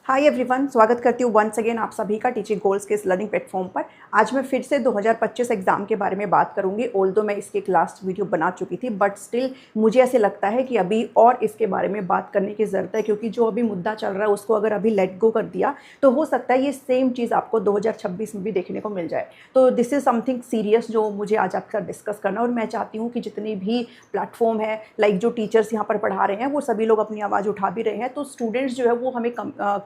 Hi everyone, स्वागत करती हूँ वंस अगेन आप सभी का टीचिंग गोल्स के इस लर्निंग प्लेटफॉर्म पर। आज मैं फिर से 2025 एग्ज़ाम के बारे में बात करूँगी। ऑल्दो मैं इसकी एक लास्ट वीडियो बना चुकी थी, बट स्टिल मुझे ऐसे लगता है कि अभी और इसके बारे में बात करने की ज़रूरत है, क्योंकि जो अभी मुद्दा चल रहा है उसको अगर अभी लेट गो कर दिया तो हो सकता है ये सेम चीज़ आपको 2026 में भी देखने को मिल जाए। तो दिस इज़ समथिंग सीरियस जो मुझे आज आपके साथ डिस्कस करना, और मैं चाहती हूँ कि जितनी भी प्लेटफॉर्म है, लाइक जो टीचर्स यहाँ पर पढ़ा रहे हैं वो सभी लोग अपनी आवाज़ उठा भी रहे हैं, तो स्टूडेंट्स जो है वो हमें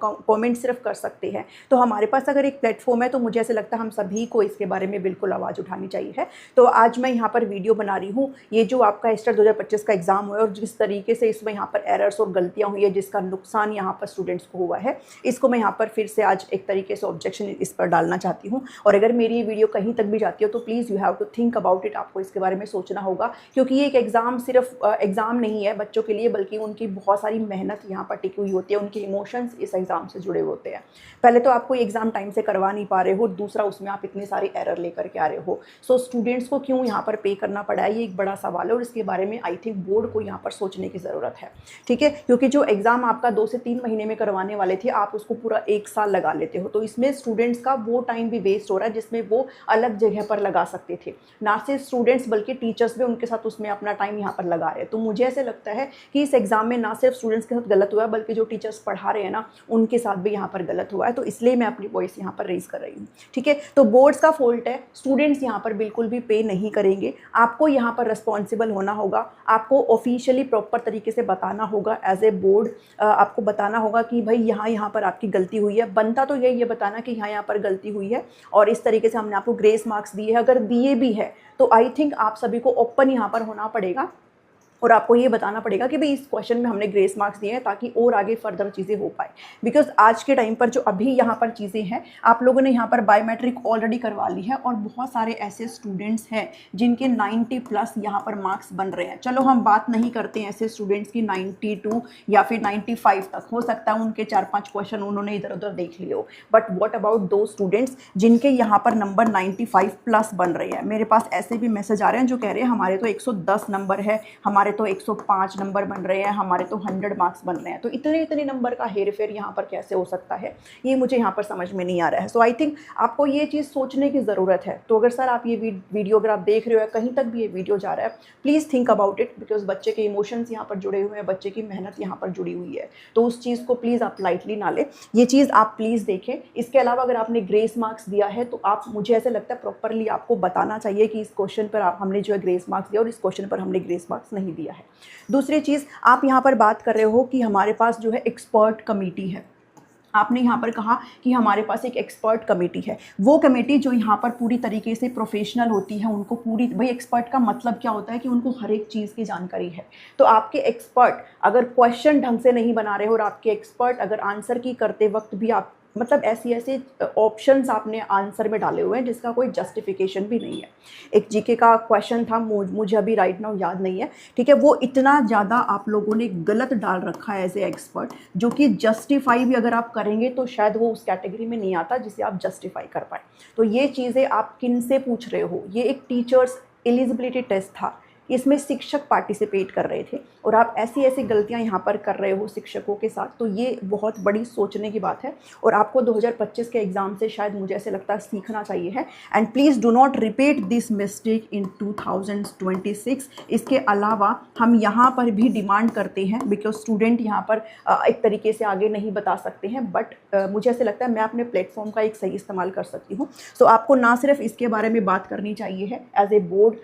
कमेंट सिर्फ कर सकते हैं। तो हमारे पास अगर एक प्लेटफॉर्म है तो मुझे ऐसे लगता है हम सभी को इसके बारे में बिल्कुल आवाज़ उठानी चाहिए है। तो आज मैं यहाँ पर वीडियो बना रही हूँ, ये जो आपका एस्टर 2025 का एग्ज़ाम हुआ है और जिस तरीके से इसमें यहाँ पर एरर्स और गलतियाँ हुई है, जिसका नुकसान यहाँ पर स्टूडेंट्स को हुआ है, इसको मैं यहाँ पर फिर से आज एक तरीके से ऑब्जेक्शन इस पर डालना चाहती हूँ। और अगर मेरी ये वीडियो कहीं तक भी जाती हो तो please you have to think about it. आपको इसके बारे में सोचना होगा, क्योंकि ये एक एग्ज़ाम सिर्फ एग्ज़ाम नहीं है बच्चों के लिए, बल्कि उनकी बहुत सारी मेहनत यहाँ पर टिकी हुई होती है, उनके इमोशंस इस एग्ज़ाम से जुड़े हुए होते हैं। पहले तो आपको एग्ज़ाम टाइम से करवा नहीं पा रहे हो, दूसरा उसमें आप इतने सारे एरर लेकर के आ रहे हो। सो स्टूडेंट्स को क्यों यहाँ पर पे करना पड़ा है, ये एक बड़ा सवाल है, और इसके बारे में आई थिंक बोर्ड को यहाँ पर सोचने की ज़रूरत है। ठीक है, क्योंकि जो एग्ज़ाम आपका 2 से 3 महीने में करवाने वाले थे, आप उसको पूरा 1 साल लगा लेते हो, तो इसमें स्टूडेंट्स का वो टाइम भी वेस्ट हो रहा है जिसमें वो अलग जगह पर लगा सकते थे। ना सिर्फ स्टूडेंट्स बल्कि टीचर्स भी उनके साथ उसमें अपना टाइम यहाँ पर लगा रहे हैं। तो मुझे ऐसे लगता है कि इस एग्ज़ाम में ना सिर्फ स्टूडेंट्स के साथ गलत हुआ है, बल्कि जो टीचर्स पढ़ा रहे हैं ना, उनके साथ भी यहाँ पर गलत हुआ है। तो इसलिए मैं अपनी वॉइस यहाँ पर रेज कर रही हूँ। ठीक है, तो बोर्ड्स का फॉल्ट है, स्टूडेंट्स यहाँ पर बिल्कुल भी पे नहीं करेंगे। आपको यहाँ पर रिस्पॉन्सिबल होना होगा, आपको ऑफिशियली प्रॉपर तरीके से बताना होगा एज ए बोर्ड। आपको बताना होगा कि भाई यहाँ पर आपकी गलती हुई है। बनता तो यही ये बताना कि यहाँ पर गलती हुई है और इस तरीके से हमने आपको ग्रेस मार्क्स दिए हैं। अगर दिए भी है तो आई थिंक आप सभी को ओपन यहाँ पर होना पड़ेगा और आपको ये बताना पड़ेगा कि भाई इस क्वेश्चन में हमने ग्रेस मार्क्स दिए हैं, ताकि और आगे फर्दर चीज़ें हो पाए। बिकॉज आज के टाइम पर जो अभी यहाँ पर चीज़ें हैं, आप लोगों ने यहाँ पर बायोमेट्रिक ऑलरेडी करवा ली है और बहुत सारे ऐसे स्टूडेंट्स हैं जिनके 90+ यहाँ पर मार्क्स बन रहे हैं। चलो हम बात नहीं करते हैं ऐसे स्टूडेंट्स की 92 या फिर 95 तक, हो सकता है उनके 4-5 क्वेश्चन उन्होंने इधर उधर देख लिए हो, बट वॉट अबाउट दो स्टूडेंट्स जिनके यहाँ पर नंबर 95+ बन रहे हैं। मेरे पास ऐसे भी मैसेज आ रहे हैं जो कह रहे हैं हमारे तो 110 नंबर है, हमारे तो 105 नंबर बन रहे हैं, हमारे तो 100 मार्क्स बन रहे हैं। तो इतने नंबर का हेर फेर यहाँ पर कैसे हो सकता है, ये मुझे यहाँ पर समझ में नहीं आ रहा है। सो आई थिंक आपको ये चीज़ सोचने की ज़रूरत है। तो अगर सर आप ये वीडियो अगर आप देख रहे हो, कहीं तक भी ये वीडियो जा रहा है, please think about it, because बच्चे के इमोशंस यहाँ पर जुड़े हुए हैं, बच्चे की मेहनत यहाँ पर जुड़ी हुई है। तो उस चीज़ को प्लीज़ आप लाइटली ना लें, ये चीज़ आप प्लीज़ देखें। इसके अलावा अगर आपने ग्रेस मार्क्स दिया है तो आप, मुझे ऐसे लगता है प्रॉपरली आपको बताना चाहिए कि इस क्वेश्चन पर हमने जो है ग्रेस मार्क्स दिया और इस क्वेश्चन पर हमने ग्रेस मार्क्स नहीं दिया है। दूसरी चीज़, आप यहाँ पर बात कर रहे हो कि हमारे पास जो है एक्सपर्ट कमेटी है। आपने यहाँ पर कहा कि हमारे पास एक एक्सपर्ट कमेटी है। वो कमेटी जो यहाँ पर पूरी तरीके से प्रोफेशनल होती है, उनको पूरी, भाई एक्सपर्ट का मतलब क्या होता है कि उनको हर एक चीज़ की जानकारी है। तो आपके एक्सपर्ट अगर क्वेश्चन ढंग से नहीं बना रहे हो और आपके एक्सपर्ट अगर आंसर की करते वक्त भी आप मतलब ऐसे ऑप्शंस आपने आंसर में डाले हुए हैं जिसका कोई जस्टिफिकेशन भी नहीं है। एक जीके का क्वेश्चन था, मुझे अभी राइट नाउ याद नहीं है, ठीक है, वो इतना ज़्यादा आप लोगों ने गलत डाल रखा है एज ए एक्सपर्ट, जो कि जस्टिफाई भी अगर आप करेंगे तो शायद वो उस कैटेगरी में नहीं आता जिसे आप जस्टिफाई कर पाए। तो ये चीज़ें आप किन से पूछ रहे हो? ये एक टीचर्स एलिजिबिलिटी टेस्ट था, इसमें शिक्षक पार्टिसिपेट कर रहे थे और आप ऐसी गलतियां यहाँ पर कर रहे हो शिक्षकों के साथ। तो ये बहुत बड़ी सोचने की बात है और आपको 2025 के एग्ज़ाम से शायद मुझे ऐसे लगता है सीखना चाहिए है। And please do not repeat this mistake in 2026। इसके अलावा हम यहाँ पर भी डिमांड करते हैं, बिकॉज स्टूडेंट यहाँ पर एक तरीके से आगे नहीं बता सकते हैं, बट मुझे ऐसे लगता है मैं अपने प्लेटफॉर्म का एक सही इस्तेमाल कर सकती हूँ। सो आपको ना सिर्फ इसके बारे में बात करनी चाहिए है एज ए बोर्ड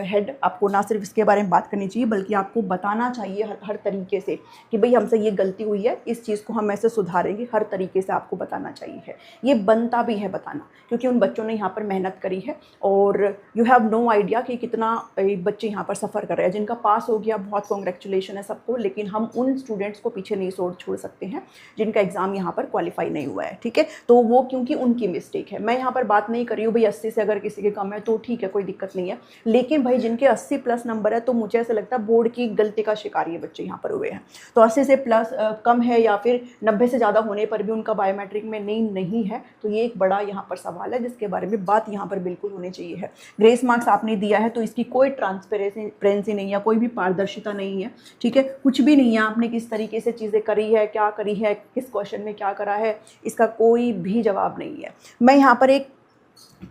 हेड, आपको ना सिर्फ इसके बारे में बात करनी चाहिए बल्कि आपको बताना चाहिए हर तरीके से कि भाई हमसे ये गलती हुई है, इस चीज़ को हम ऐसे सुधारेंगे। हर तरीके से आपको बताना चाहिए है, ये बनता भी है बताना, क्योंकि उन बच्चों ने यहाँ पर मेहनत करी है और यू हैव नो आइडिया कि कितना बच्चे यहाँ पर सफ़र कर रहे हैं। जिनका पास हो गया बहुत कॉन्ग्रेचुलेशन है सबको, लेकिन हम उन स्टूडेंट्स को पीछे नहीं छोड़ सकते हैं जिनका एग्ज़ाम यहाँ पर क्वालिफाई नहीं हुआ है। ठीक है, तो वो क्योंकि उनकी मिस्टेक है। मैं यहाँ पर बात नहीं कर रही हूँ भाई 80 से अगर किसी के कम है तो ठीक है, कोई दिक्कत नहीं है, लेकिन भाई जिनके 80 80+ नंबर है तो मुझे ऐसा लगता है बोर्ड की गलती का शिकार ये बच्चे यहाँ पर हुए हैं। तो 80 से प्लस कम है या फिर 90 से ज़्यादा होने पर भी उनका बायोमेट्रिक में नेम नहीं है, तो ये एक बड़ा यहाँ पर सवाल है जिसके बारे में बात यहाँ पर बिल्कुल होनी चाहिए है। ग्रेस मार्क्स आपने दिया है तो इसकी कोई ट्रांसपेरेंसी नहीं है, कोई भी पारदर्शिता नहीं है, ठीक है, कुछ भी नहीं है। आपने किस तरीके से चीज़ें करी है, क्या करी है, किस क्वेश्चन में क्या करा है, इसका कोई भी जवाब नहीं है। मैं यहाँ पर एक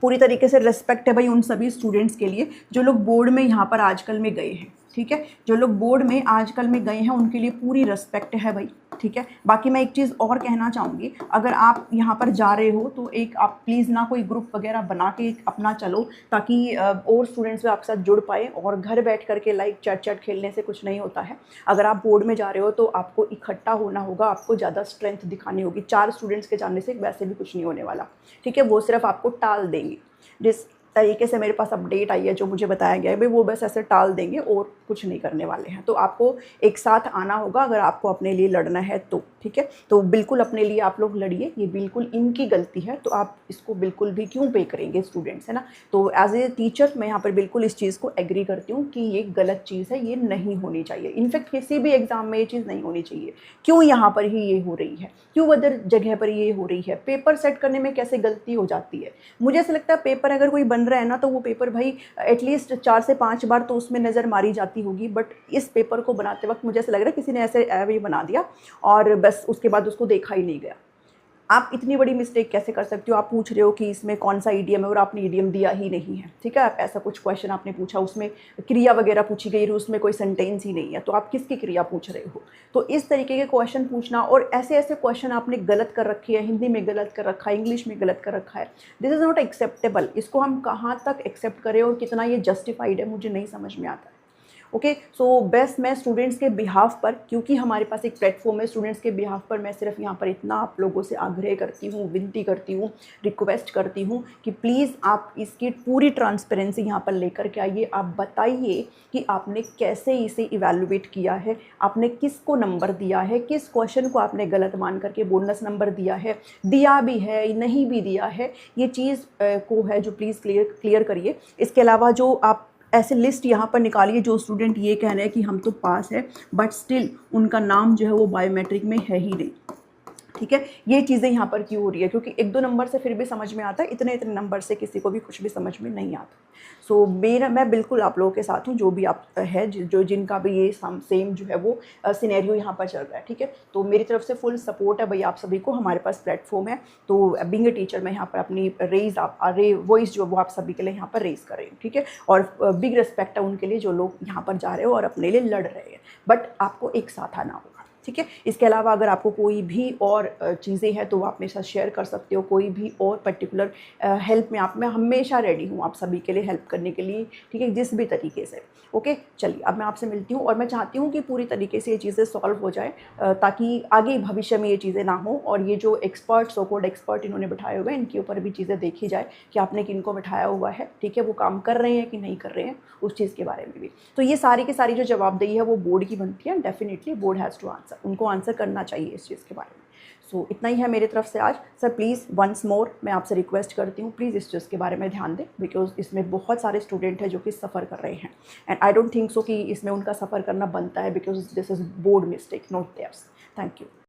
पूरी तरीके से रिस्पेक्ट है भाई उन सभी स्टूडेंट्स के लिए जो लोग बोर्ड में यहाँ पर आजकल में गए हैं, ठीक है, जो लोग बोर्ड में आजकल में गए हैं उनके लिए पूरी रिस्पेक्ट है भाई, ठीक है। बाकी मैं एक चीज़ और कहना चाहूँगी, अगर आप यहाँ पर जा रहे हो तो एक आप प्लीज़ ना कोई ग्रुप वगैरह बना के अपना चलो, ताकि और स्टूडेंट्स भी आपके साथ जुड़ पाए। और घर बैठ करके लाइक चैट खेलने से कुछ नहीं होता है। अगर आप बोर्ड में जा रहे हो तो आपको इकट्ठा होना होगा, आपको ज़्यादा स्ट्रेंथ दिखानी होगी। 4 स्टूडेंट्स के जाने से वैसे भी कुछ नहीं होने वाला, ठीक है, वो सिर्फ आपको टाल देंगे। जिस तरीके से मेरे पास अपडेट आई है, जो मुझे बताया गया है भाई, वो बस ऐसे टाल देंगे और कुछ नहीं करने वाले हैं। तो आपको एक साथ आना होगा अगर आपको अपने लिए लड़ना है तो, ठीक है। तो बिल्कुल अपने लिए आप लोग लड़िए, ये बिल्कुल इनकी गलती है तो आप इसको बिल्कुल भी क्यों पे करेंगे स्टूडेंट्स, है ना। तो एज ए टीचर मैं यहाँ पर बिल्कुल इस चीज़ को एग्री करती हूँ कि ये गलत चीज़ है, ये नहीं होनी चाहिए। इनफैक्ट किसी भी एग्ज़ाम में ये चीज़ नहीं होनी चाहिए। क्यों यहाँ पर ही ये हो रही है, क्यों अदर जगह पर ये हो रही है। पेपर सेट करने में कैसे गलती हो जाती है। मुझे ऐसा लगता है पेपर अगर कोई बन रहा है ना तो वो पेपर भाई एटलीस्ट 4 से 5 बार तो उसमें नज़र मारी जाती होगी। बट इस पेपर को बनाते वक्त मुझे ऐसा लग रहा है किसी ने ऐसे ये बना दिया और बस उसके बाद उसको देखा ही नहीं गया। आप इतनी बड़ी मिस्टेक कैसे कर सकते हो। आप पूछ रहे हो कि इसमें कौन सा ईडीएम है और आपने ईडीएम दिया ही नहीं है, ठीक है। आप ऐसा कुछ क्वेश्चन आपने पूछा, उसमें क्रिया वगैरह पूछी गई, उसमें कोई सेंटेंस ही नहीं है, तो आप किसकी क्रिया पूछ रहे हो। तो इस तरीके के क्वेश्चन पूछना, और ऐसे ऐसे क्वेश्चन आपने गलत कर रखी है, हिंदी में गलत कर रखा है, इंग्लिश में गलत कर रखा है, दिस इज़ नॉट एक्सेप्टेबल। इसको हम कहाँ तक एक्सेप्ट करें और कितना ये जस्टिफाइड है, मुझे नहीं समझ में आता है। ओके, सो बेस्ट मैं स्टूडेंट्स के बिहाफ पर, क्योंकि हमारे पास एक प्लेटफॉर्म है स्टूडेंट्स के बिहाफ पर, मैं सिर्फ यहाँ पर इतना आप लोगों से आग्रह करती हूँ, विनती करती हूँ, रिक्वेस्ट करती हूँ कि प्लीज़ आप इसकी पूरी ट्रांसपेरेंसी यहाँ पर लेकर के आइए। आप बताइए कि आपने कैसे इसे इवैल्यूएट किया है, आपने किसको नंबर दिया है, किस क्वेश्चन को आपने गलत मान करके बोनस नंबर दिया है, दिया भी है नहीं भी दिया है, ये चीज़ को है जो प्लीज़ क्लियर करिए। इसके अलावा जो आप ऐसे लिस्ट यहाँ पर निकालिए जो स्टूडेंट ये कह रहे हैं कि हम तो पास है बट स्टिल उनका नाम जो है वो बायोमेट्रिक में है ही नहीं, ठीक है। ये चीज़ें यहाँ पर क्यों हो रही है, क्योंकि 1-2 नंबर से फिर भी समझ में आता है, इतने इतने नंबर से किसी को भी कुछ भी समझ में नहीं आता। सो मैं बिल्कुल आप लोगों के साथ हूँ, जो भी आप है जो जिनका भी ये सेम जो है वो सिनेरियो यहाँ पर चल रहा है, ठीक है। तो मेरी तरफ से फुल सपोर्ट है भाई आप सभी को, हमारे पास प्लेटफॉर्म है। तो बीइंग ए टीचर मैं यहाँ पर अपनी वॉइस जो वो आप सभी के लिए यहाँ पर रेज कर रही हूँ, ठीक है। और बिग रिस्पेक्ट है उनके लिए जो लोग यहाँ पर जा रहे हो और अपने लिए लड़ रहे हैं, बट आपको एक साथ आना होगा, ठीक है। इसके अलावा अगर आपको कोई भी और चीज़ें हैं तो आप मेरे साथ शेयर कर सकते हो, कोई भी और पर्टिकुलर हेल्प में मैं हमेशा रेडी हूँ आप सभी के लिए हेल्प करने के लिए, ठीक है, जिस भी तरीके से। ओके, चलिए अब मैं आपसे मिलती हूँ और मैं चाहती हूँ कि पूरी तरीके से ये चीज़ें सॉल्व हो जाए, ताकि आगे भविष्य में ये चीज़ें ना हो। और ये जो एक्सपर्ट सो कॉल्ड एक्सपर्ट इन्होंने बैठाए हुए हैं, इनके ऊपर भी चीज़ें देखी जाए कि आपने किनको बैठाया हुआ है, ठीक है, वो काम कर रहे हैं कि नहीं कर रहे हैं, उस चीज़ के बारे में भी। तो ये सारी की सारी जो जवाबदेही है वो बोर्ड की बनती है, definitely board has to answer, उनको आंसर करना चाहिए इस चीज़ के बारे में। सो इतना ही है मेरी तरफ से आज। सर प्लीज़ वंस मोर मैं आपसे रिक्वेस्ट करती हूँ, प्लीज़ इस चीज़ के बारे में ध्यान दें, बिकॉज इसमें बहुत सारे स्टूडेंट हैं जो कि सफ़र कर रहे हैं and I don't think so कि इसमें उनका सफ़र करना बनता है, because this is board mistake not theirs. Thank you.